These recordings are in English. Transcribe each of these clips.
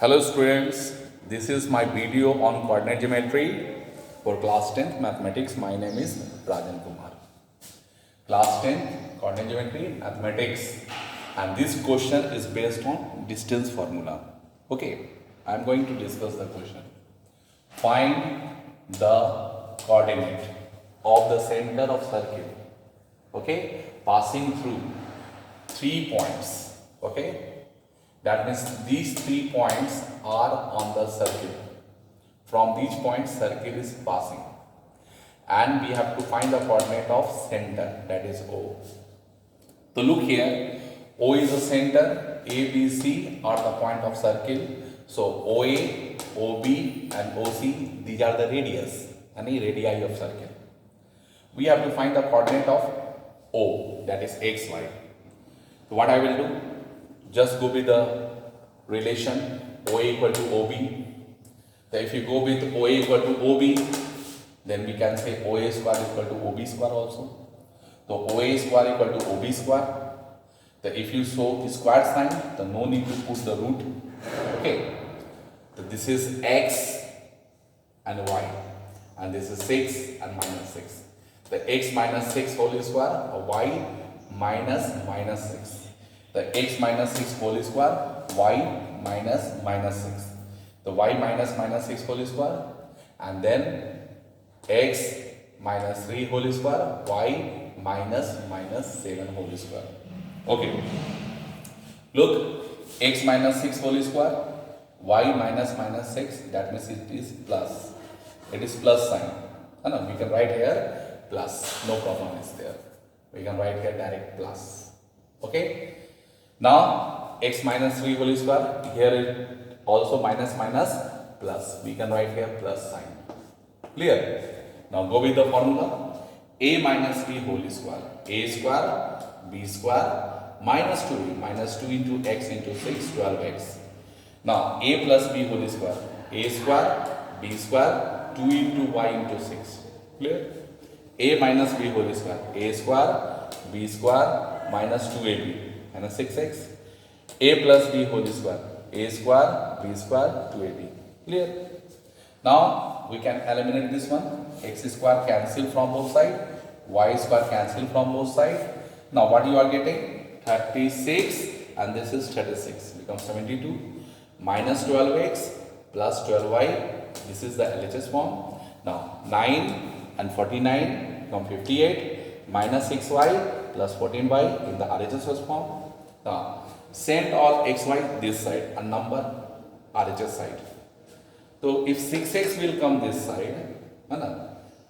Hello students, this is my video on coordinate geometry for class 10th mathematics. My name is Rajan Kumar. Class 10th coordinate geometry mathematics, and this question is based on distance formula. Okay, I am going to discuss the question. Find the coordinate of the center of circle, okay, passing through 3 points, okay. That means these 3 points are on the circle. From these points, circle is passing. And we have to find the coordinate of center, that is O. So look here, O is the center, A, B, C are the point of circle. So OA, OB and OC, these are the radius, any radii of circle. We have to find the coordinate of O, that is XY. So what I will do? Just go with the relation OA equal to OB. So if you go with OA equal to OB, then we can say OA square equal to OB square also. So OA square equal to OB square. So if you show square sign, then no need to put the root. Okay. So this is X and Y, and this is 6 and minus 6. The X minus 6 whole square, or Y minus 6. The X minus 6 whole square, Y minus 6. The Y minus 6 whole square, and then X minus 3 whole square, Y minus 7 whole square. Okay. Look, X minus 6 whole square, Y minus 6, that means it is plus. It is plus sign. No, we can write here plus. No problem is there. We can write here direct plus. Okay. Now X minus 3 whole square, here it also minus plus. We can write here plus sign. Clear? Now go with the formula. A minus B whole square. A square, B square, minus 2 into X into 6, 12X. Now A plus B whole square. A square, B square, 2 into Y into 6. Clear? A minus B whole square. A square, B square, minus 2AB. Minus 6x. A plus B whole square. A square, B square, 2AB. Clear? Now we can eliminate this one. X square cancel from both sides. Y square cancel from both sides. Now what you are getting? 36 and this is 36. Becomes 72. Minus 12x plus 12y. This is the LHS form. Now 9 and 49 become 58. Minus 6y plus 14y in the RHS form. Now send all xy this side and number RHS side. So if 6x will come this side,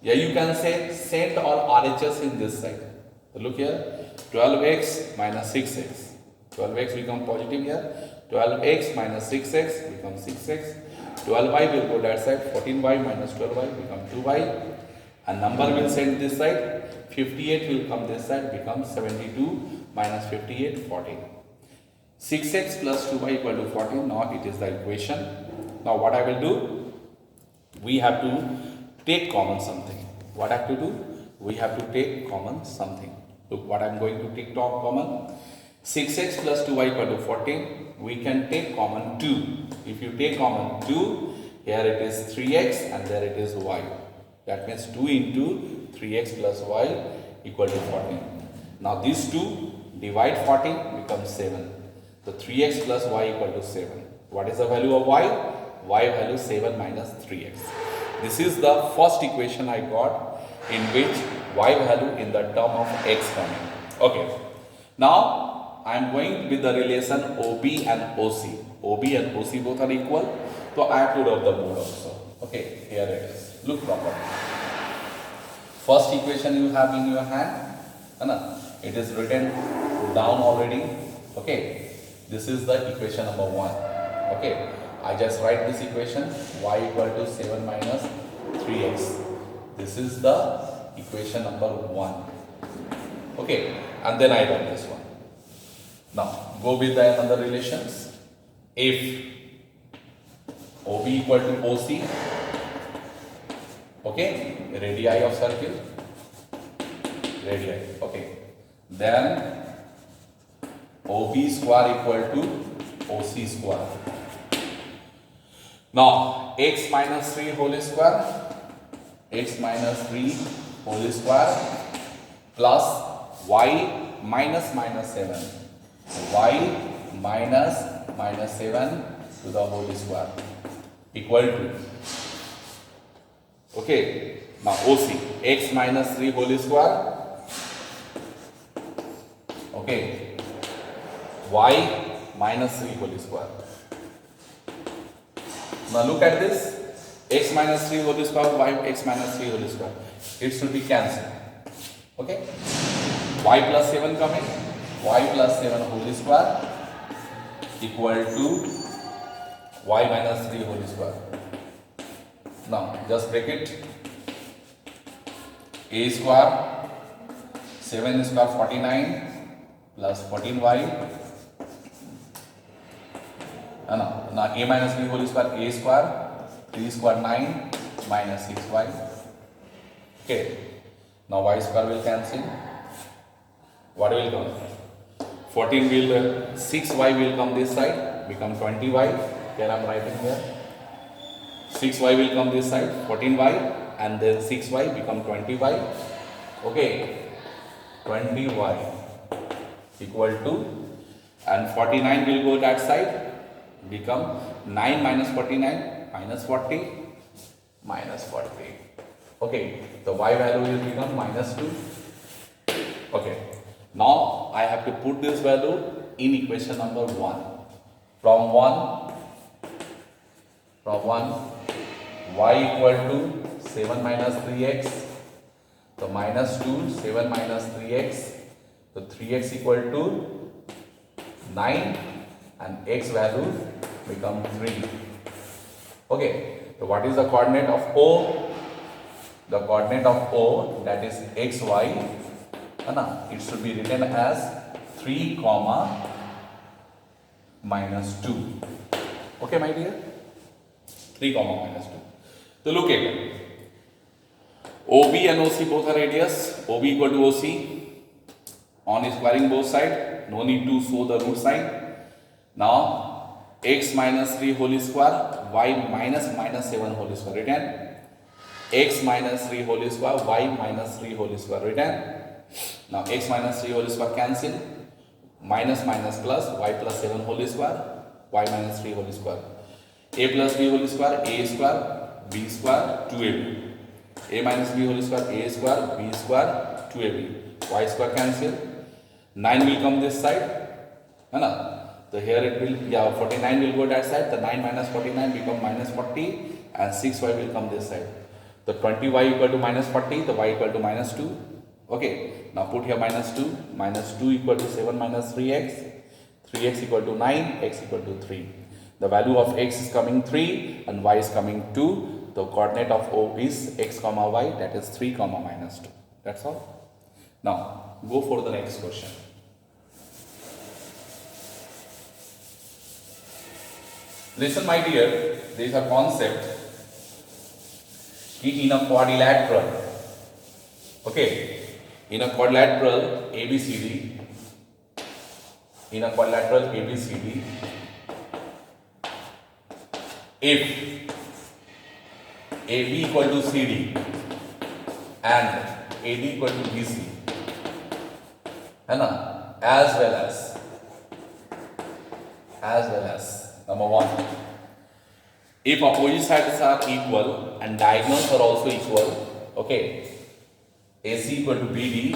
yeah, you can say send all RHS in this side. So look here, 12x minus 6x. 12x become positive here. 12x minus 6x becomes 6x. 12y will go that side. 14y minus 12y become 2y. And number will send this side. 58 will come this side, becomes 72 minus 58, 14. 6x plus 2y equal to 14. Now it is the equation. Now what I will do? We have to take common something. What I have to do? We have to take common something. Look what I am going to take common. 6x plus 2y equal to 14. We can take common 2. If you take common 2, here it is 3x and there it is y. That means 2 into 3x plus y equal to 14. Now these two divide 14 becomes 7. So 3x plus y equal to 7. What is the value of y? Y value 7 minus 3x. This is the first equation I got in which y value in the term of x coming. Okay. Now I am going with the relation OB and OC. OB and OC both are equal. So I have to rub the board also. Okay, here it is. Look properly. First equation you have in your hand. It is written down already. Okay. This is the equation number 1. Okay. I just write this equation. Y equal to 7 minus 3x. This is the equation number 1. Okay. And then I write this one. Now go with the another relations. If OB equal to OC, okay, radii of circle, radii, okay, then OB square equal to OC square. Now x minus 3 whole square, x minus 3 whole square plus y minus minus 7, y minus 7 to the whole square equal to, okay, now OC, x minus 3 whole square, okay, y minus 3 whole square. Now look at this, x minus 3 whole square, y x minus 3 whole square, it should be cancelled, okay, y plus 7 coming, y plus 7 whole square equal to y minus 3 whole square. Now just break it, a square 7 square 49 plus 14y, now a minus b whole square, a square 3 square 9 minus 6y, okay, now y square will cancel, what will come, 14 will 6y will come this side, become 20y, here I am writing here, 6y will come this side, 14y, and then 6y become 20y, okay, 20y equal to, and 49 will go that side, become 9 minus 49 minus 40 minus 40, okay, the y value will become minus 2, okay. Now I have to put this value in equation number 1, from 1 y equal to 7 minus 3x, so minus 2, 7 minus 3x, so 3x equal to 9 and x value become 3. Okay, so what is the coordinate of O? The coordinate of O, that is xy, it should be written as 3 comma minus 2. Okay my dear, 3 comma minus 2. So look at it. OB and OC both are radius, OB equal to OC, on squaring both sides, no need to show the root sign. Now x minus 3 whole square, y minus minus 7 whole square written, x minus 3 whole square, y minus 3 whole square written. Now x minus 3 whole square cancel, minus minus plus, y plus 7 whole square, y minus 3 whole square, a plus b whole square, a square, b square, 2ab, a minus b whole square, a square, b square, 2ab, y square cancel, 9 will come this side, so here it will, 49 will go that side, the 9 minus 49 become minus 40 and 6y will come this side. The 20y equal to minus 40, the y equal to minus 2. Okay, now put here minus 2 equal to 7 minus 3x, 3x equal to 9, x equal to 3. The value of x is coming 3 and y is coming 2. The coordinate of O is x comma y, that is 3 comma minus 2. That's all. Now go for the next question. Listen my dear, there is a concept in a quadrilateral, okay, in a quadrilateral ABCD, if AB equal to CD and AD equal to BC, as well as number 1, if opposite sides are equal and diagonals are also equal, okay, AC equal to BD,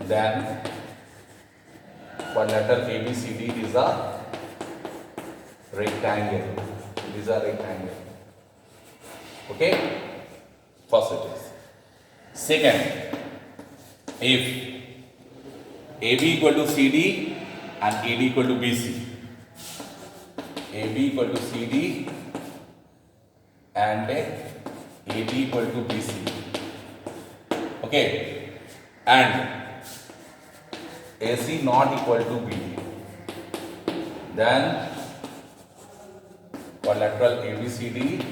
then quadrilateral ABCD is a rectangle. It is a rectangle. Okay, first it is. Second, if AB equal to CD and AD equal to BC, AB equal to CD and AD equal to BC, okay, and AC not equal to BD, then quadrilateral ABCD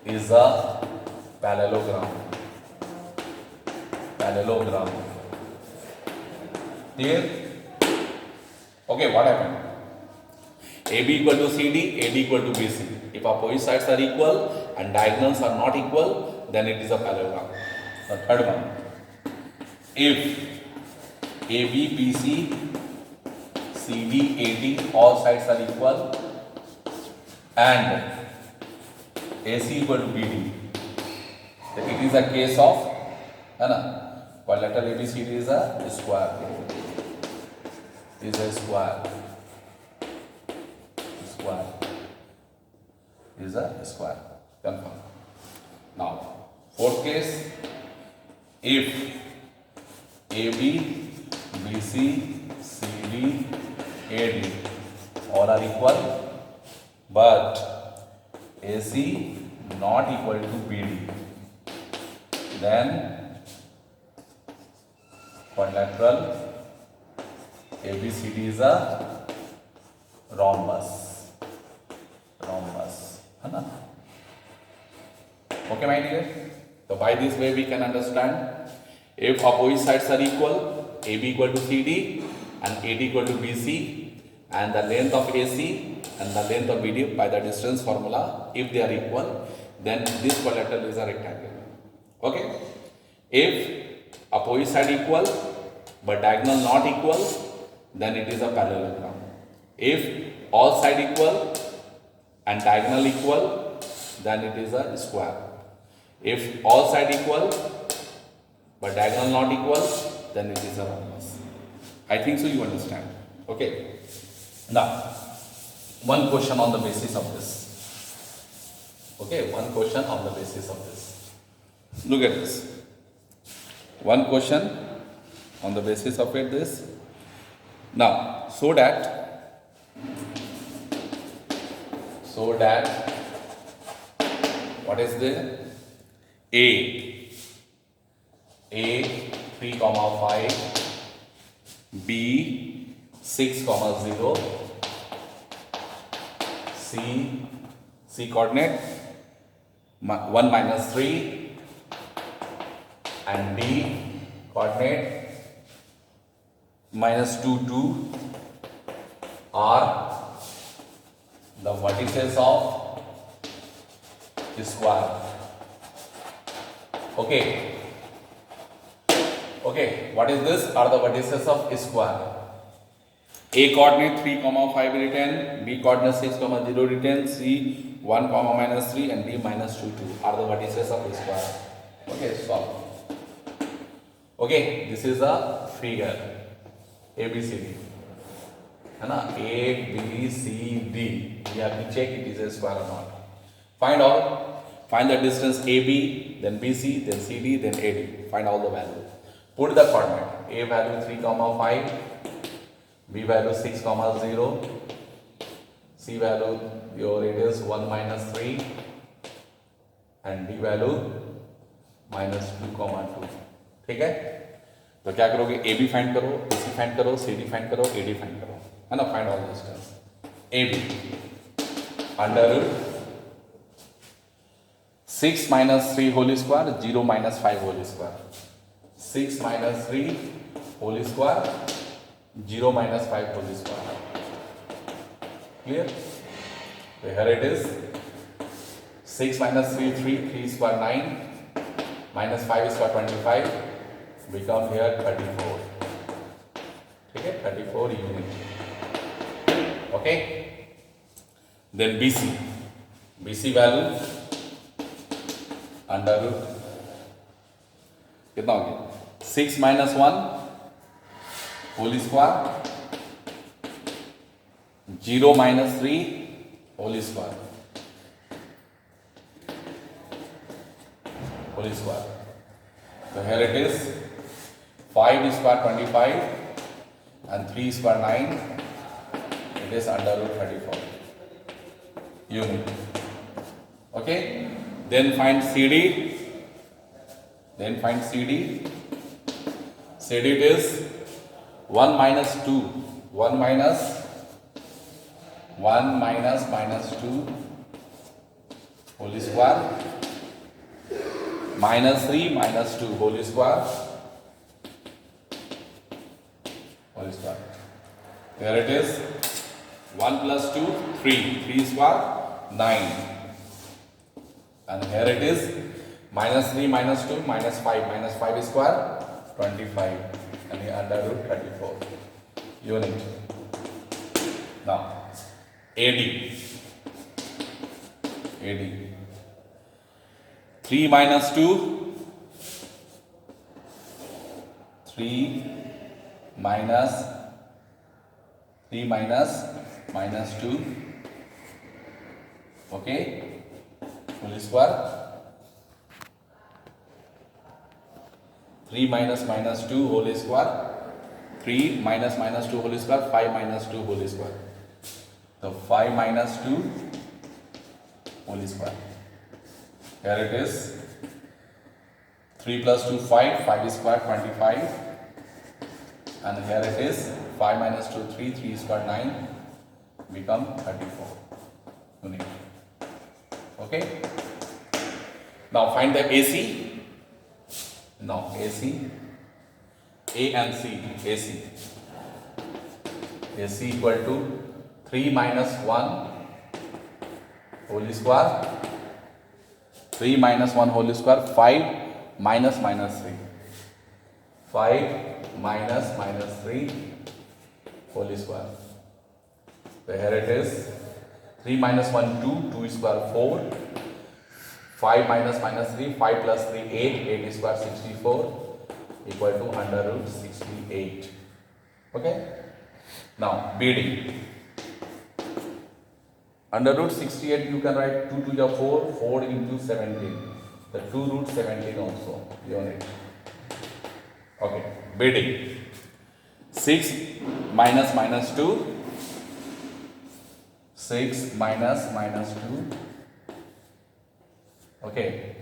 is a parallelogram. Clear? Okay, what happened? AB equal to CD, AD equal to BC. If opposite sides are equal and diagonals are not equal, then it is a parallelogram. The third one, if AB, BC, CD, AD all sides are equal and AC equal to BD, then it is a case of quadrilateral ABCD is a square. Is a square. Is a square. Confirm. Now, fourth case, if AB, BC, CD, AD all are equal, but AC not equal to BD, then quadrilateral ABCD is a rhombus. है ना? Okay, my dear. So by this way we can understand, if opposite sides are equal, AB equal to CD and AD equal to BC, and the length of AC and the length of BD by the distance formula, if they are equal, then this quadrilateral is a rectangle. Okay. If opposite side equal but diagonal not equal, then it is a parallelogram. If all side equal and diagonal equal, then it is a square. If all side equal but diagonal not equal, then it is a rhombus. I think so you understand. Okay. Now, one question on the basis of this. Okay, one question on the basis of this. Look at this. One question on the basis of it, this. Now, so that what is there? A 3, 5, B 6, 0, C coordinate 1 minus 3 and D coordinate minus 2, 2 are the vertices of square. Okay. What is this? Are the vertices of square. A coordinate 3, 5 written, B coordinate 6, 0 written, C 1, minus 3 and D minus 2, 2 are the vertices of square. Okay, solve. Okay, this is a figure ABCD. A, B, C, D. We have to check it is a square or not. Find the distance AB, then BC, then CD, then AD. Find all the value. Put the coordinate. A value 3, 5, B value 6, 0, C value your radius 1 minus 3 and D value minus 2, 2. ठीक है? तो क्या करोगे? AB find करो, BC find करो, CD find करो, AD find करो, है ना? Find all distance. AB under root 6 minus 3 whole square, 0 minus 5 whole square. 6 minus 3 whole square, 0 minus 5 whole square. Clear? So here it is. 6 minus 3, 3 square 9, minus 5 square 25, become here 34. Okay, 34 unit. Okay. Then BC value under root कितना हो गया? 6 minus 1 whole square, 0 minus 3 whole square. So here it is. 5 square 25 and 3 square 9. It is under root 34 unit. Okay. Then find CD. CD it is 1 minus 2. 1 minus 2 whole square, minus 3 minus 2 whole square. Here it is. 1 plus 2, 3. 3 square, 9. And here it is minus 3 minus 2 minus 5. Minus 5 square, 25. And here under root 34. Unit. Now, AD. 3 minus 2. 3 minus minus 2, okay, whole square. 3 minus minus 2 whole square. 3 minus minus 2 whole square. 5 minus 2 whole square. So 5 minus 2 whole square. Here it is 3 plus 2 5. 5 square 25. And here it is 5 minus 2 3. 3 square 9. Become 34 unit. Okay. Now find the AC. Now AC. A and C. AC equal to 3 minus 1 whole square. 3 minus 1 whole square. 5 minus minus 3. 5 minus minus 3 whole square. So here it is 3 minus 1 2. 2 square 4. 5 minus minus 3. 5 plus 3 8. 8 square 64 equal to under root 68. Okay. Now BD. Under root 68 you can write 2 to the 4. 4 into 17. The 2 root 17 also unit. Okay. BD. 6 minus minus 2. 6 minus minus 2. Okay.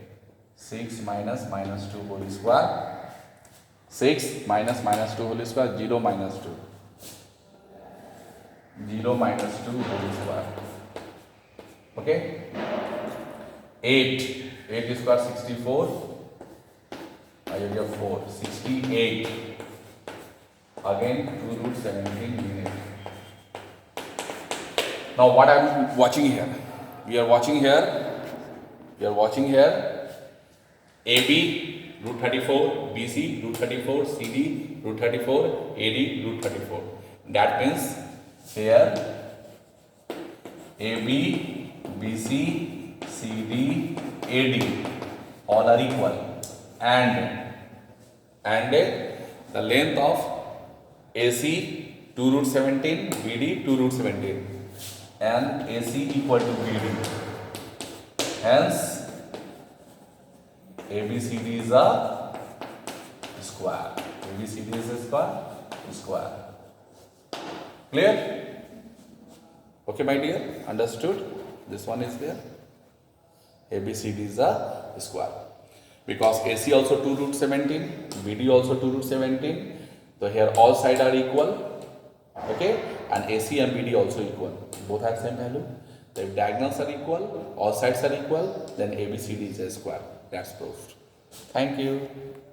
6 minus minus 2 whole square. 6 minus minus 2 whole square. 0 minus 2. 0 minus 2 whole square. Okay. 8. 8 square 64. I have 4. 68. Again 2 root 17 unit. Now what I am watching here? We are watching here AB root 34, BC root 34, CD root 34, AD root 34. That means here AB, BC, CD, AD all are equal, and the length of AC 2 root 17, BD 2 root 17, and AC equal to BD. Hence ABCD is a square. ABCD is a square. Clear? Okay, my dear. Understood? This one is there. ABCD is a square. Because AC also 2 root 17, BD also 2 root 17. So here all sides are equal. Okay? And AC and BD also equal. Both have same value. So if diagonals are equal, all sides are equal, then ABCD is a square. That's proved. Thank you.